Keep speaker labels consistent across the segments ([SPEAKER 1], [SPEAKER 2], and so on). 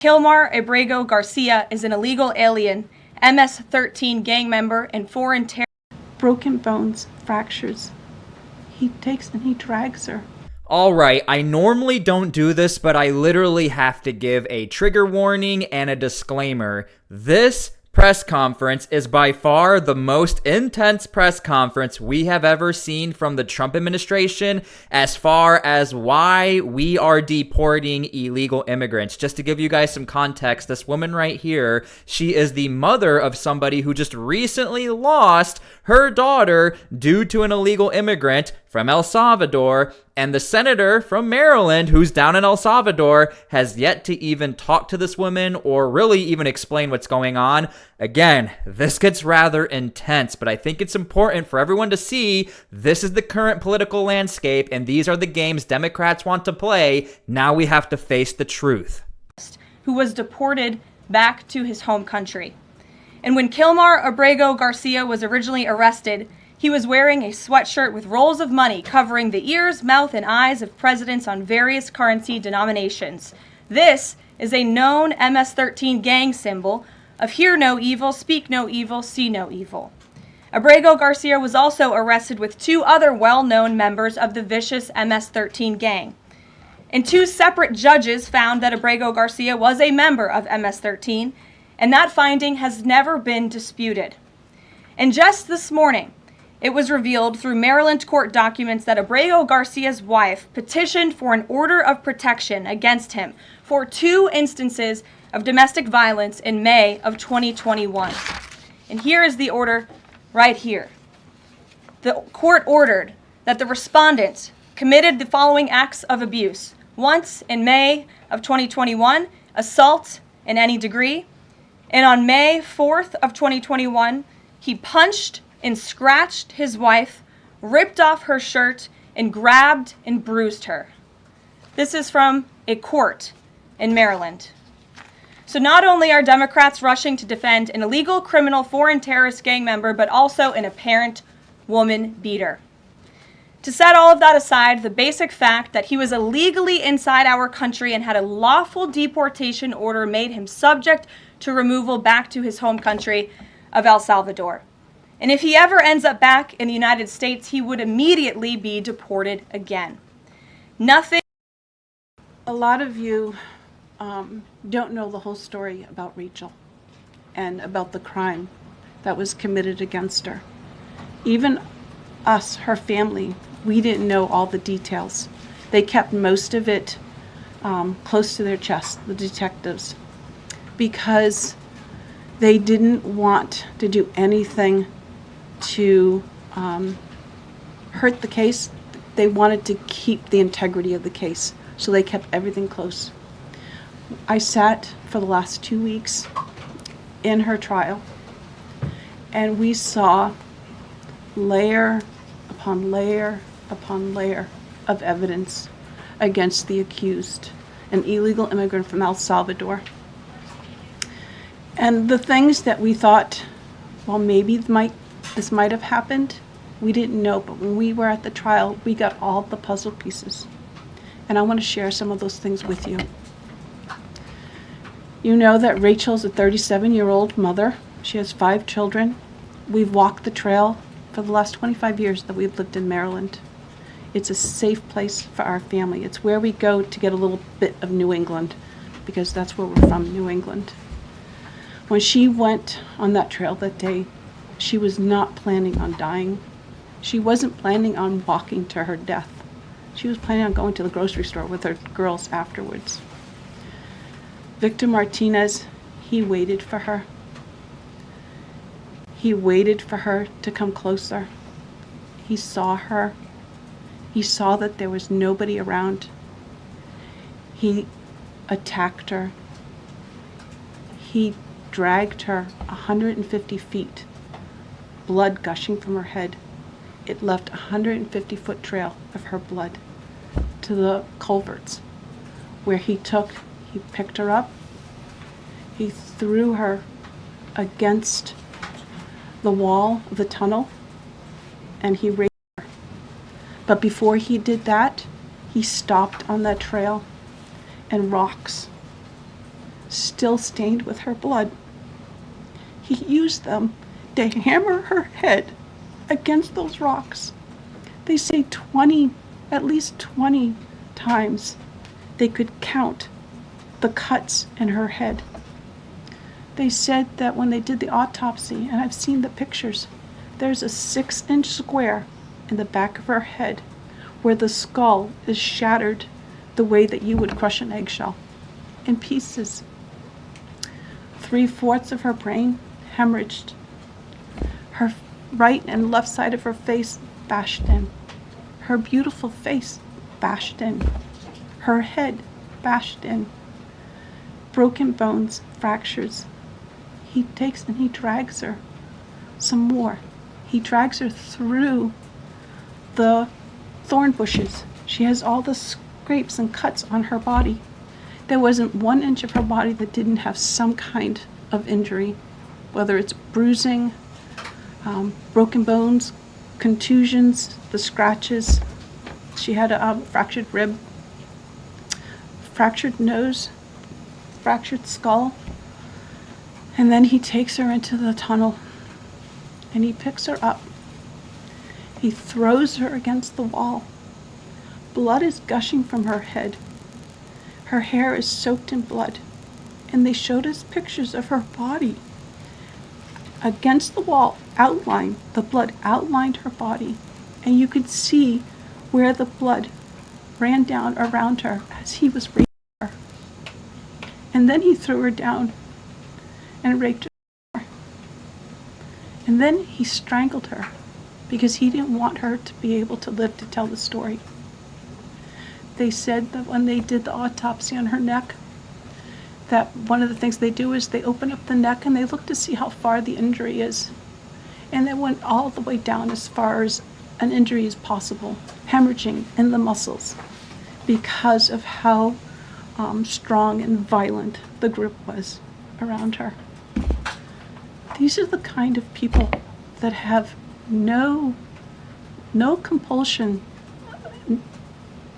[SPEAKER 1] Kilmar Abrego Garcia is an illegal alien, MS-13 gang member, and foreign terror.
[SPEAKER 2] Broken bones, fractures. He takes and he drags her.
[SPEAKER 3] Alright, I normally don't do this, but I literally have to give a trigger warning and a disclaimer. This press conference is by far the most intense press conference we have ever seen from the Trump administration as far as why we are deporting illegal immigrants. Just to give you guys some context, this woman right here, she is the mother of somebody who just recently lost her daughter due to an illegal immigrant from El Salvador, and the senator from Maryland, who's down in El Salvador, has yet to even talk to this woman or really even explain what's going on. Again, this gets rather intense, but I think it's important for everyone to see this is the current political landscape, and these are the games Democrats want to play. Now we have to face the truth.
[SPEAKER 1] Who was deported back to his home country. And when Kilmar Abrego Garcia was originally arrested, he was wearing a sweatshirt with rolls of money covering the ears, mouth, and eyes of presidents on various currency denominations. This is a known MS-13 gang symbol of hear no evil, speak no evil, see no evil. Abrego Garcia was also arrested with two other well-known members of the vicious MS-13 gang. And two separate judges found that Abrego Garcia was a member of MS-13, and that finding has never been disputed. And just this morning, it was revealed through Maryland court documents that Abrego Garcia's wife petitioned for an order of protection against him for 2 instances of domestic violence in May of 2021. And here is the order right here. The court ordered that the respondent committed the following acts of abuse. Once in May of 2021, assault in any degree. And on May 4th of 2021, he punched and scratched his wife, ripped off her shirt, and grabbed and bruised her. This is from a court in Maryland. So not only are Democrats rushing to defend an illegal criminal foreign terrorist gang member, but also an apparent woman beater. To set all of that aside, the basic fact that he was illegally inside our country and had a lawful deportation order made him subject to removal back to his home country of El Salvador. And if he ever ends up back in the United States, he would immediately be deported again. Nothing.
[SPEAKER 2] A lot of you don't know the whole story about Rachel and about the crime that was committed against her. Even us, her family, we didn't know all the details. They kept most of it close to their chest, the detectives, because they didn't want to do anything to hurt the case. They wanted to keep the integrity of the case, so they kept everything close. I sat for the last 2 weeks in her trial, and we saw layer upon layer upon layer of evidence against the accused, an illegal immigrant from El Salvador. And the things that we thought, well, maybe this might have happened, we didn't know. But when we were at the trial, we got all the puzzle pieces. And I want to share some of those things with you. You know that Rachel's a 37-year-old mother. She has 5 children. We've walked the trail for the last 25 years that we've lived in Maryland. It's a safe place for our family. It's where we go to get a little bit of New England, because that's where we're from, New England. When she went on that trail that day, she was not planning on dying. She wasn't planning on walking to her death. She was planning on going to the grocery store with her girls afterwards. Victor Martinez, he waited for her. He waited for her to come closer. He saw her. He saw that there was nobody around. He attacked her. He dragged her 150 feet, blood gushing from her head. It left a 150-foot trail of her blood to the culverts, where he picked her up, he threw her against the wall of the tunnel, and he raped her. But before he did that, he stopped on that trail, and rocks still stained with her blood. He used them to hammer her head against those rocks. They say at least 20 times they could count the cuts in her head. They said that when they did the autopsy, and I've seen the pictures, there's a 6-inch square in the back of her head where the skull is shattered the way that you would crush an eggshell in pieces. 3/4 of her brain hemorrhaged. Her right and left side of her face bashed in. Her beautiful face bashed in. Her head bashed in. Broken bones, fractures. He takes and he drags her some more. He drags her through the thorn bushes. She has all the scrapes and cuts on her body. There wasn't 1 inch of her body that didn't have some kind of injury, whether it's bruising, broken bones, contusions, the scratches. She had a fractured rib, fractured nose, fractured skull. And then he takes her into the tunnel and he picks her up. He throws her against the wall. Blood is gushing from her head. Her hair is soaked in blood. And they showed us pictures of her body against the wall, outlined. The blood outlined her body. And you could see where the blood ran down around her as he was raping her. And then he threw her down and raped her. And then he strangled her because he didn't want her to be able to live to tell the story. They said that when they did the autopsy on her neck, that one of the things they do is they open up the neck and they look to see how far the injury is. And they went all the way down as far as an injury is possible, hemorrhaging in the muscles because of how strong and violent the grip was around her. These are the kind of people that have no compulsion.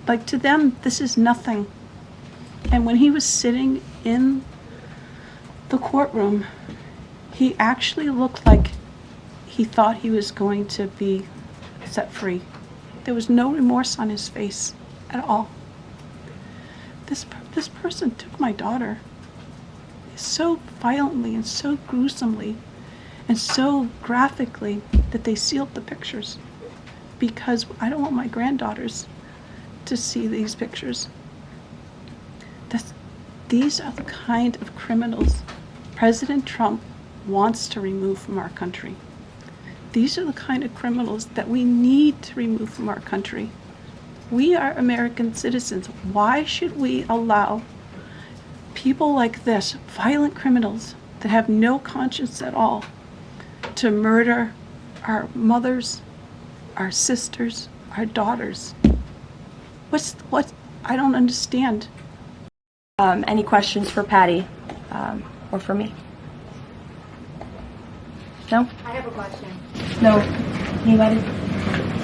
[SPEAKER 2] Like, to them, this is nothing. And when he was sitting in the courtroom, he actually looked like he thought he was going to be set free. There was no remorse on his face at all. This person took my daughter so violently and so gruesomely and so graphically that they sealed the pictures, because I don't want my granddaughters to see these pictures. These are the kind of criminals President Trump wants to remove from our country. These are the kind of criminals that we need to remove from our country. We are American citizens. Why should we allow people like this, violent criminals that have no conscience at all, to murder our mothers, our sisters, our daughters? I don't understand.
[SPEAKER 1] Any questions for Patty or for me? No?
[SPEAKER 4] I have a question.
[SPEAKER 1] No? Anybody?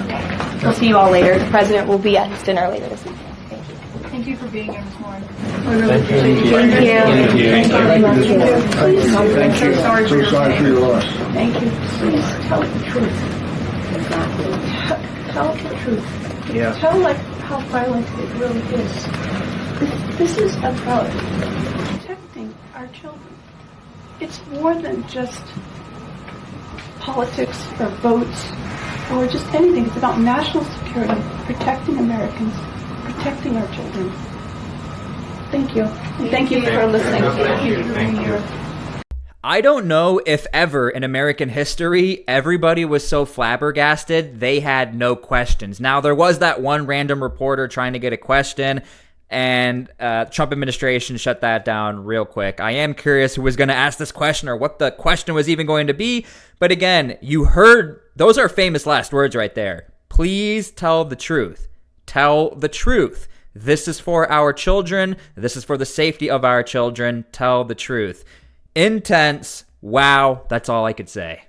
[SPEAKER 1] Okay. We'll see you all later. The president will be at his dinner later this evening. Thank you.
[SPEAKER 4] Thank you for being here this morning.
[SPEAKER 1] Thank you.
[SPEAKER 5] Thank you. So sorry for your loss.
[SPEAKER 2] Thank you. Please tell the truth. Tell the truth.
[SPEAKER 5] Yeah.
[SPEAKER 2] Tell like how violent it really is. This is about protecting our children. It's more than just politics or votes or just anything. It's about national security, protecting Americans, protecting our children. Thank you. And thank you for listening.
[SPEAKER 5] Thank you. Thank you.
[SPEAKER 3] I don't know if ever in American history everybody was so flabbergasted they had no questions. Now, there was that one random reporter trying to get a question, and Trump administration shut that down real quick. I am curious who was going to ask this question or what the question was even going to be. But again, you heard, those are famous last words right there. Please tell the truth. Tell the truth. This is for our children. This is for the safety of our children. Tell the truth. Intense. Wow. That's all I could say.